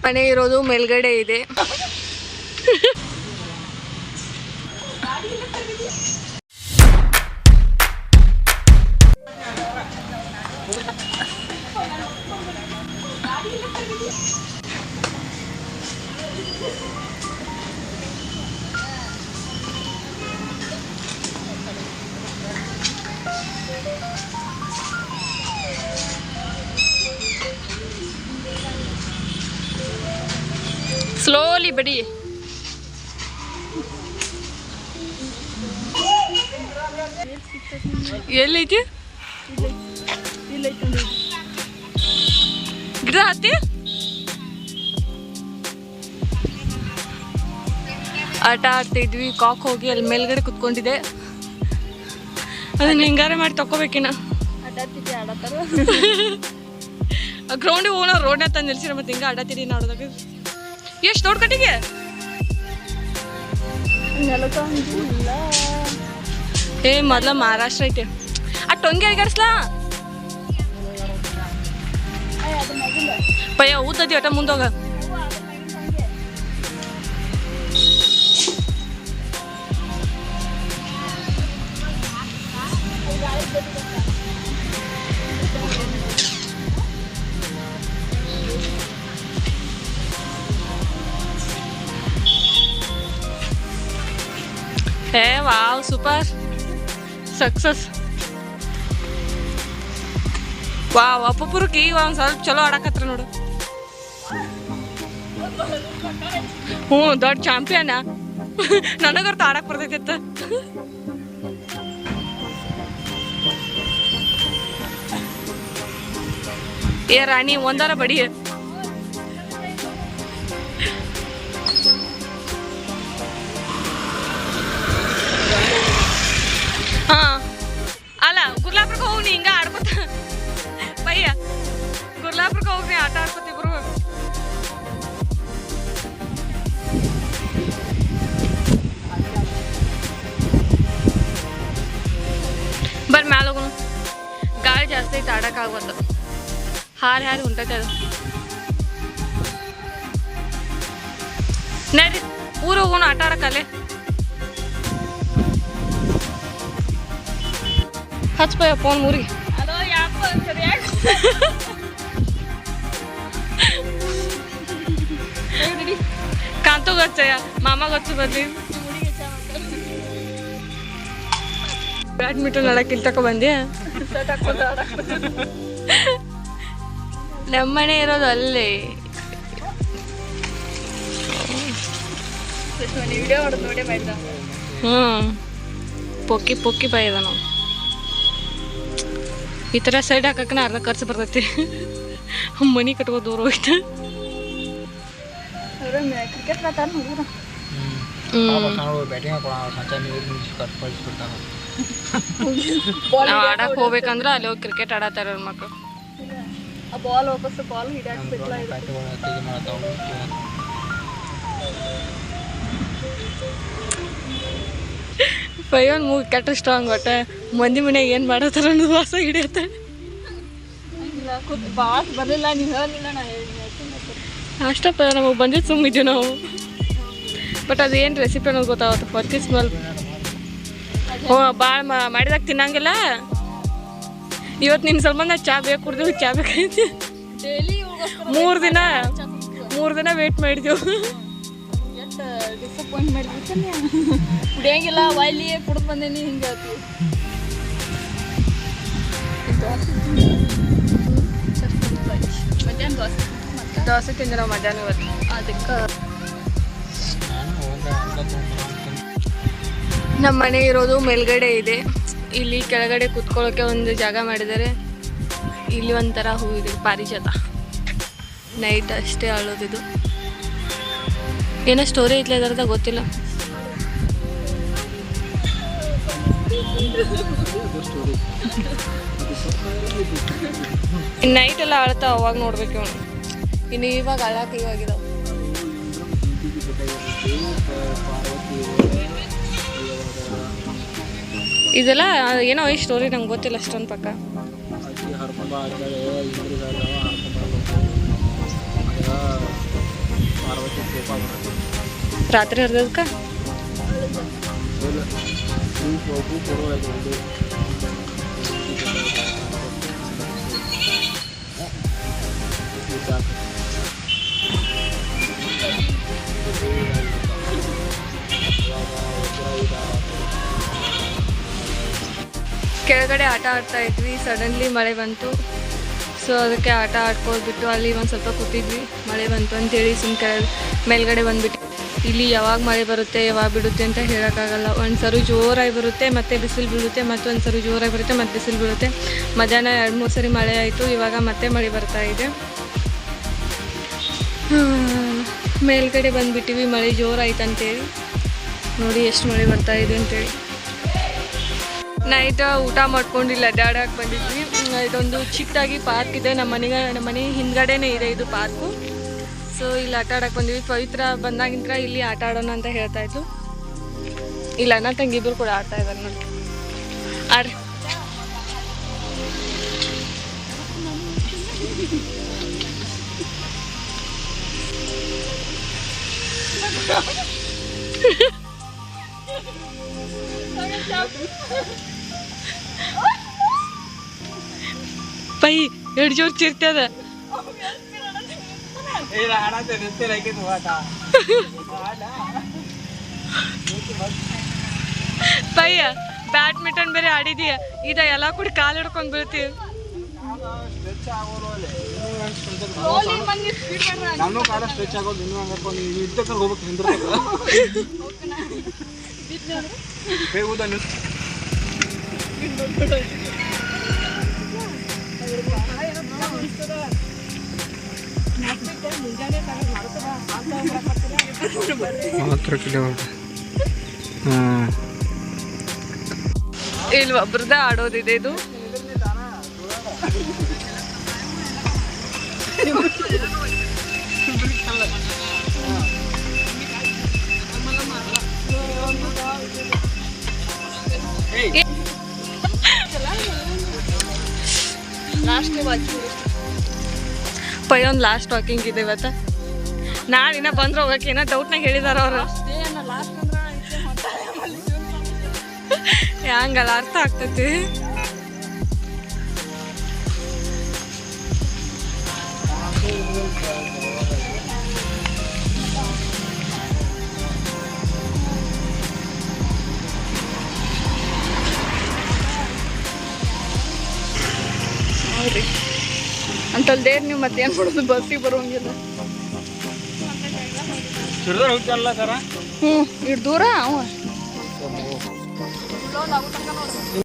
ಮನೆ ಇರೋದು ಮೇಲ್ಗಡೆ ಇದೆ. ಸ್ಲೋಲಿ ಬಿಡಿ. ಎಲ್ಲೈತಿ ಗಿಡ ಹತ್ತಿ ಆಟ ಆಡ್ತಿದ್ವಿ. ಕಾಕ್ ಹೋಗಿ ಅಲ್ಲಿ ಮೇಲ್ಗಡೆ ಕುತ್ಕೊಂಡಿದೆ. ಅದನ್ನ ಹಿಂಗಾರೆ ಮಾಡಿ ತಕೋಬೇಕಿನ. ಗ್ರೌಂಡಿಗೆ ಹೋಗೋಣ, ರೋಡ್ನ ತಂದು ನಿಲ್ಸಿರ ಮತ್ತೆ ಹಿಂಗ ಆಡತ್ತಿರಿ ನೋಡೋದಾಗ. ಎಷ್ಟು ದೊಡ್ಡ ಕಟ್ಟಿಗೆ ಏ ಮೊದ್ಲ ಮಹಾರಾಷ್ಟ್ರ ಐತೆ. ಆ ಟೊಂಗಿ ಅಡ್ಗಾಡ್ಸ್ಲಾ ಪಯ್ಯ ಊತದಿ ಅಟ ಮುಂದೋಗ. ಏ ವಾವ್ ಸೂಪರ್ ಸಕ್ಸಸ್. ವಾವ್ ಅಪ್ಪುಪುರಕ್ಕೆ ಈಗ ಒಂದು ಸ್ವಲ್ಪ ಚಲೋ ಆಡಕತ್ರ ನೋಡು. ಹ್ಞೂ ದೊಡ್ಡ ಚಾಂಪಿಯನ್. ನನಗರ್ತ ಆಡಕ್ ಬರ್ತೈತಿತ್ತ. ಏ ರಾಣಿ ಒಂದಾರ ಬಡಿ. ಹಾ ಅಲ್ಲ ಗುರ್ಲಾಪುರಕ್ಕೆ ಹೋಗಿ ಹಿಂಗ ಆಡ್ಕೊತ ಪಯ್ಯ. ಗುರ್ಲಾಪುರಕ್ಕೆ ಹೋಗಿ ಆಟ ಆಡ್ಕೊತಿಬ್ರು. ಬರ್ ಮ್ಯಾಲೋಗು. ಗಾಳಿ ಜಾಸ್ತಿ ಐತೆ ಆಡಕ್ಕಾಗ್ಬಾರ್ದು. ಹಾರಿ ಹಾರಿ ಹೊಂಟೈತೆ ಅದು. ನಡ್ರಿ ಊರು ಹೋಗೋಣ ಆಟ ಆಡಕ್ಕಲ್ಲೇ. ಹಚ್ಪಯ್ಯ ಫೋನ್ ಊರಿಗೆ. ಕಾಂತೋಗ ಹಚ್ಚಯ್ಯ, ಮಾಮಾಗ ಹಚ್ಚು ಬರ್ಲಿ. ಬ್ಯಾಡ್ಮಿಂಟನ್ ಆಡಕ್ಕೆ ಇಲ್ಲಿ ತಕೊ ಬಂದೆ. ನಮ್ಮನೆ ಇರೋದು ಅಲ್ಲೇ. ಪೊಕ್ಕಿ ಪೊಕ್ಕಿ ಬಾಯ್ದ ನಾವು. ಈ ಥರ ಸೈಡ್ ಹಾಕಕ್ಕನ ಅರ್ಧ ಖರ್ಚು ಬರ್ತೈತಿ. ಮನಿ ಕಟ್ಕೋದು ದೂರ ಹೋಯ್ತು. ನಾವು ಆಡಕ್ಕೆ ಹೋಗ್ಬೇಕಂದ್ರೆ ಅಲ್ಲಿ ಹೋಗಿ ಕ್ರಿಕೆಟ್ ಆಡತ್ತಾರ ಅವ್ರ ಮಕ್ಕಳು. ಪೈವನ್ ಮೂಗಿ ಕೆಟ್ಟ ಸ್ಟ್ರಾಂಗ್ ಒಟ್ಟೆ ಮಂದಿ ಮನ್ಯಾಗ ಏನು ಮಾಡತ್ತಾರ ಅನ್ನೋದು ವಾಸ ಹಿಡಿಯತ್ತ. ಅಷ್ಟಪ್ಪ ನಮಗೆ ಬಂದಿದ್ದು ಸುಮ್ಮಿದ್ದೀವಿ ನಾವು. ಬಟ್ ಅದೇನು ರೆಸಿಪಿ ಅನ್ನೋದು ಗೊತ್ತಾಗುತ್ತೆ. ಹೊತ್ತಿ ಸ್ಮೆಲ್. ಹ್ಞೂ ಭಾಳ ಮಾಡಿದಾಗ ತಿನ್ನಂಗಿಲ್ಲ. ಇವತ್ತು ನಿನ್ನ ಸಂಬಂಧ ಚಾ ಬೇಕು ಕುಡ್ದು ಚಾ ಬೇಕೈತಿ. ಮೂರು ದಿನ ವೇಟ್ ಮಾಡಿದೆವು. ಡಿಸಪಾಯಿಂಟ್ ಮಾಡಿಬಿಡ್ತಾನೆ. ಕುಡಿಯಂಗಿಲ್ಲ ವಾಯ್ಲಿ ಕುಡ್ದು ಬಂದೇನಿ ಹಿಂಗೆ ಮಧ್ಯಾಹ್ನ ದೋಸೆ ತಿಂದ್ರೆ ನಾವು ಮಧ್ಯಾಹ್ನ ಇವತ್ತು. ಅದಕ್ಕೆ ನಮ್ಮ ಮನೆ ಇರೋದು ಮೇಲ್ಗಡೆ ಇದೆ. ಇಲ್ಲಿ ಕೆಳಗಡೆ ಕುತ್ಕೊಳ್ಳೋಕೆ ಒಂದು ಜಾಗ ಮಾಡಿದ್ದಾರೆ. ಇಲ್ಲಿ ಒಂಥರ ಹೂ ಇದೆ, ಪಾರಿಜಾತ. ನೈಟ್ ಅಷ್ಟೇ ಅಳೋದಿದು. ಏನೋ ಸ್ಟೋರಿ ಐತ್ಲ ಇದರದ ಗೊತ್ತಿಲ್ಲ. ನೈಟ್ ಎಲ್ಲ ಅಳ್ತಾವ, ಅವಾಗ ನೋಡ್ಬೇಕು ಇವನು. ಇನ್ನು ಇವಾಗ ಅಳಾಕ ಇವಾಗಿದಾವ. ಇದೆಲ್ಲ ಏನೋ ಈ ಸ್ಟೋರಿ ನಂಗೆ ಗೊತ್ತಿಲ್ಲ ಅಷ್ಟೊಂದು ಪಕ್ಕ. ರಾತ್ರಿ ಹರಿದಕ್ಕ ಕೆಳಗಡೆ ಆಟ ಆಡ್ತಾ ಇದ್ವಿ. ಸಡನ್ಲಿ ಮಳೆ ಬಂತು. ಸೊ ಅದಕ್ಕೆ ಆಟ ಆಡ್ಕೊಳ್ಬಿಟ್ಟು ಅಲ್ಲಿ ಒಂದು ಸ್ವಲ್ಪ ಕೂತಿದ್ವಿ. ಮಳೆ ಬಂತು ಅಂತೇಳಿ ಸುಮ್ಮನೆ ಮೇಲ್ಗಡೆ ಬಂದುಬಿಟ್ಟು. ಇಲ್ಲಿ ಯಾವಾಗ ಮಳೆ ಬರುತ್ತೆ ಯಾವಾಗ ಬಿಡುತ್ತೆ ಅಂತ ಹೇಳೋಕ್ಕಾಗಲ್ಲ. ಒಂದು ಸರಿ ಜೋರಾಗಿ ಬರುತ್ತೆ, ಮತ್ತೆ ಬಿಸಿಲು ಬೀಳುತ್ತೆ, ಮತ್ತೊಂದು ಸರಿ ಜೋರಾಗಿ ಬರುತ್ತೆ, ಮತ್ತೆ ಬಿಸಿಲು ಬೀಳುತ್ತೆ. ಮಧ್ಯಾಹ್ನ 2-3 ಸರಿ ಮಳೆ ಆಯಿತು. ಇವಾಗ ಮತ್ತೆ ಮಳೆ ಬರ್ತಾ ಇದೆ. ಮೇಲ್ಗಡೆ ಬಂದುಬಿಟ್ಟಿವಿ. ಮಳೆ ಜೋರಾಯ್ತು ಅಂತೇಳಿ. ನೋಡಿ ಎಷ್ಟು ಮಳೆ ಬರ್ತಾ ಇದೆ ಅಂತೇಳಿ. ನೈಟ್ ಊಟ ಮಾಡ್ಕೊಂಡಿಲ್ಲ, ಅಡ್ಡಾಡಕ್ಕೆ ಬಂದಿದ್ವಿ. ಇದೊಂದು ಚಿಕ್ಕದಾಗಿ ಪಾರ್ಕ್ ಇದೆ. ನಮ್ಮ ಮನೆ ಹಿಂದ್ಗಡೆನೇ ಇದೆ ಇದು ಪಾರ್ಕು. ಸೊ ಇಲ್ಲಿ ಆಟ ಆಡಕ್ಕೆ ಬಂದಿವಿ. ಪವಿತ್ರ ಬಂದಾಗಿಂತ ಇಲ್ಲಿ ಆಟ ಆಡೋಣ ಅಂತ ಹೇಳ್ತಾ ಇದ್ಲು. ಇಲ್ಲ ಅಣ್ಣ ತಂಗಿಬ್ರು ಕೂಡ ಆಡ್ತಾ ಇದ್ದಾರೆ ನೋಡಿ. ಆಡ್ರಿ. ಪೈ ಎರಡು ಜೋರು ಚಿರ್ತದ. ಪಯ್ಯ ಬ್ಯಾಡ್ಮಿಂಟನ್ ಬೇರೆ ಆಡಿದೀಯ. ಇದ ಎಲ್ಲ ಕೂಡ ಕಾಲು ಹಿಡ್ಕೊಂಡು ಬೀಳ್ತೀವಿ. ಇಲ್ಲಿ ಒಬ್ರದ ಆಡೋದಿದೆ ಇದು. ಪೈ ಒಂದು ಲಾಸ್ಟ್ ವಾಕಿಂಗ್ ಇದೆ ಇವತ್ತ. ನಾಳೆ ಇನ್ನ ಬಂದ್ರೆ ಹೋಗಕ್ಕೆ ಏನೋ ಡೌಟ್ನಾಗ ಹೇಳಿದಾರ ಅವ್ರು. ಹಂಗಲ್ಲ ಅರ್ಥ ಆಗ್ತೈತಿ. ಹೌದ್ರಿ ಅಂತಲ್ದೇ ನೀವು ಮತ್ತೇನು ಮಾಡೋದು, ಬಸ್ಸಿಗೆ ಬರೋಂಗಿಲ್ಲ. ಹ್ಞೂ ಇಷ್ಟು ದೂರ ಅವ